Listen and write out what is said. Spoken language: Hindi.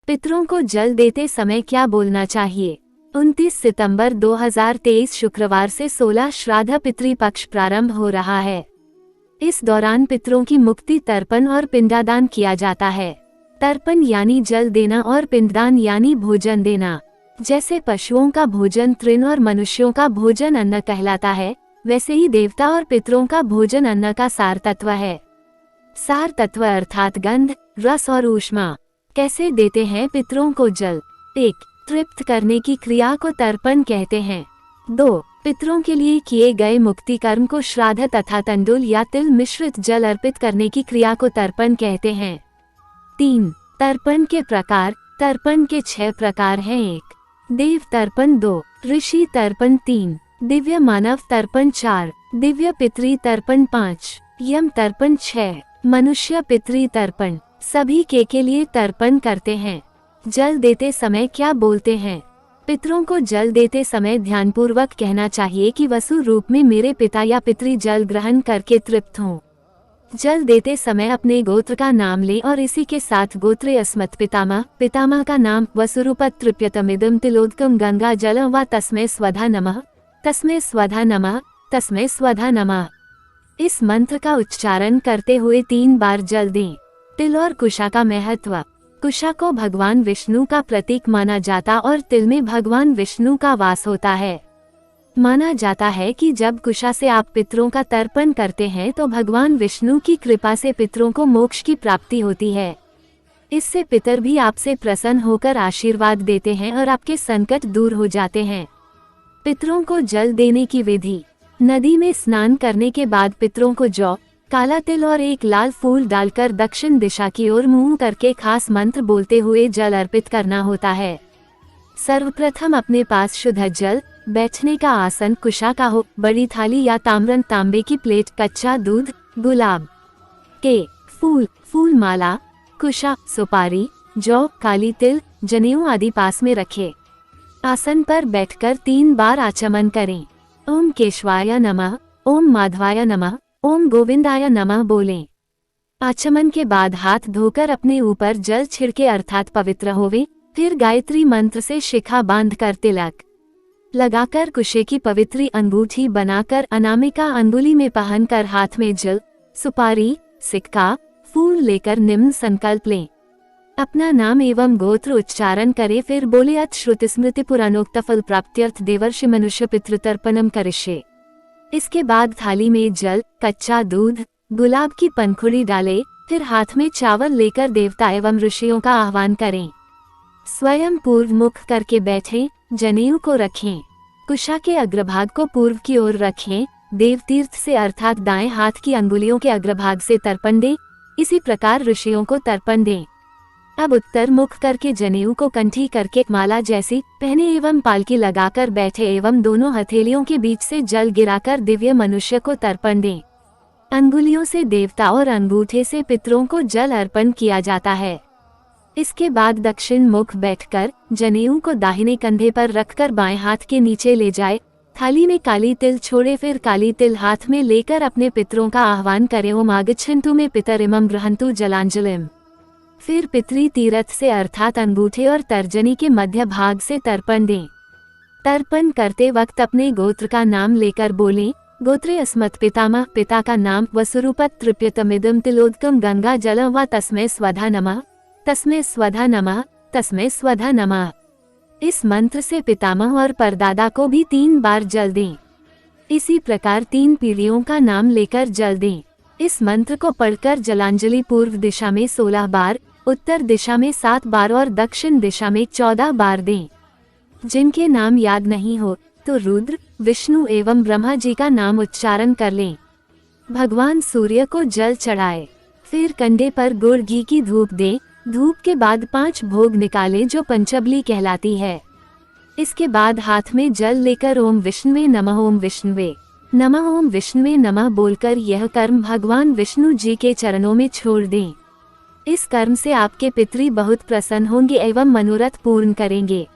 पितरों को जल देते समय क्या बोलना चाहिए? 29 सितंबर 2023 शुक्रवार से 16 श्राद्ध पितृपक्ष प्रारंभ हो रहा है। इस दौरान पितरों की मुक्ति तर्पण और पिंडदान किया जाता है। तर्पण यानी जल देना और पिंडदान यानी भोजन देना। जैसे पशुओं का भोजन तृण और मनुष्यों का भोजन अन्न कहलाता है, वैसे ही देवता और पितरों का भोजन अन्न का सार तत्व है। सार तत्व अर्थात गंध, रस और ऊष्मा। कैसे देते हैं पितरों को जल? 1. तृप्त करने की क्रिया को तर्पण कहते हैं। 2. पितरों के लिए किए गए मुक्ति कर्म को श्राद्ध तथा तंडुल या तिल मिश्रित जल अर्पित करने की क्रिया को तर्पण कहते हैं। 3. तर्पण के प्रकार। तर्पण के 6 प्रकार हैं। 1. देव तर्पण। 2. ऋषि तर्पण। 3. दिव्य मानव तर्पण। 4. दिव्य पितृ तर्पण। 5. यम तर्पण। 6. मनुष्य पितृ तर्पण। सभी के लिए तर्पण करते हैं। जल देते समय क्या बोलते हैं? पितरों को जल देते समय ध्यानपूर्वक कहना चाहिए कि वसु रूप में मेरे पिता या पितृ जल ग्रहण करके तृप्त हों। जल देते समय अपने गोत्र का नाम लें और इसी के साथ गोत्रे अस्मत् पितामह, पितामह का नाम वसुरूपत तृप्यतमिदं तिलोदकं गंगा जलं वा तस्मै स्वधा नमः, तस्मै स्वधा नमः, तस्मै स्वधा नमः। इस मंत्र का उच्चारण करते हुए 3 बार जल दें। तिल और कुशा का महत्व। कुशा को भगवान विष्णु का प्रतीक माना जाता और तिल में भगवान विष्णु का वास होता है। माना जाता है कि जब कुशा से आप पितरों का तर्पण करते हैं तो भगवान विष्णु की कृपा से पितरों को मोक्ष की प्राप्ति होती है। इससे पितर भी आपसे प्रसन्न होकर आशीर्वाद देते हैं और आपके संकट दूर हो जाते हैं। पितरों को जल देने की विधि। नदी में स्नान करने के बाद पितरों को जौ, काला तिल और एक लाल फूल डालकर दक्षिण दिशा की ओर मुंह करके खास मंत्र बोलते हुए जल अर्पित करना होता है। सर्वप्रथम अपने पास शुद्ध जल, बैठने का आसन कुशा का हो, बड़ी थाली या ताम्रन तांबे की प्लेट, कच्चा दूध, गुलाब के फूल माला, कुशा, सुपारी, जौ, काली तिल, जनेऊ आदि पास में रखें। आसन पर बैठकर 3 बार आचमन करें। ओम केशवाय नमः, ओम माधवाय नमः, ओम गोविंदाय नमः बोलें। आचमन के बाद हाथ धोकर अपने ऊपर जल छिड़के अर्थात पवित्र होवे। फिर गायत्री मंत्र से शिखा बांधकर तिलक लगाकर कुशे की पवित्र अंगूठी बनाकर अनामिका अंगुली में पहनकर हाथ में जल, सुपारी, सिक्का, फूल लेकर निम्न संकल्प लें। अपना नाम एवं गोत्र उच्चारण करें। फिर बोले अथ श्रुति स्मृति पुराणोक्त फल प्राप्त्यर्थ देवर्षि मनुष्य पितृतर्पणम करिष्ये। इसके बाद थाली में जल, कच्चा दूध, गुलाब की पंखुड़ी डालें। फिर हाथ में चावल लेकर देवता एवं ऋषियों का आह्वान करें। स्वयं पूर्व मुख करके बैठें। जनेऊ को रखें। कुशा के अग्रभाग को पूर्व की ओर रखें। देवतीर्थ से अर्थात दाएं हाथ की अंगुलियों के अग्रभाग से तर्पण दें। इसी प्रकार ऋषियों को तर्पण दें। अब उत्तर मुख करके जनेऊ को कंठी करके माला जैसी पहने एवं पालकी लगाकर बैठे एवं दोनों हथेलियों के बीच से जल गिराकर दिव्य मनुष्य को तर्पण दें। अंगुलियों से देवता और अंगूठे से पितरों को जल अर्पण किया जाता है। इसके बाद दक्षिण मुख बैठकर जनेऊ को दाहिने कंधे पर रखकर बाएं हाथ के नीचे ले जाए। थाली में काली तिल छोड़े। फिर काली तिल हाथ में लेकर अपने पितरों का आह्वान करें। ओम आगच्छन्तु मे पितरिमं गृह्णन्तु जलांजलिम। फिर पितृ तीर्थ से अर्थात अंगूठे और तर्जनी के मध्य भाग से तर्पण दें। तर्पण करते वक्त अपने गोत्र का नाम लेकर बोलें। गोत्रे अस्मत् पितामह, पिता का नाम वसुरूपत तृप्यतमिदं तिलोदकं गंगा जलं वा तस्मै स्वधा नमः, तस्मै स्वधा नमः, तस्मै स्वधा नमः। इस मंत्र से पितामह और परदादा को भी 3 बार जल दें। इसी प्रकार 3 पीढ़ियों का नाम लेकर जल दें। इस मंत्र को पढ़कर जलांजलि पूर्व दिशा में 16 बार, उत्तर दिशा में 7 बार और दक्षिण दिशा में 14 बार दें। जिनके नाम याद नहीं हो तो रुद्र, विष्णु एवं ब्रह्मा जी का नाम उच्चारण कर लें। भगवान सूर्य को जल चढ़ाए। फिर कंधे पर गुड़ घी की धूप दें। धूप के बाद 5 भोग निकालें जो पंचबली कहलाती है। इसके बाद हाथ में जल लेकर ओम विष्णुवे नमः, ओम विष्णुवे नमः, ओम विष्णुवे नमः बोलकर यह कर्म भगवान विष्णु जी के चरणों में छोड़ दें। इस कर्म से आपके पितृ बहुत प्रसन्न होंगे एवं मनोरथ पूर्ण करेंगे।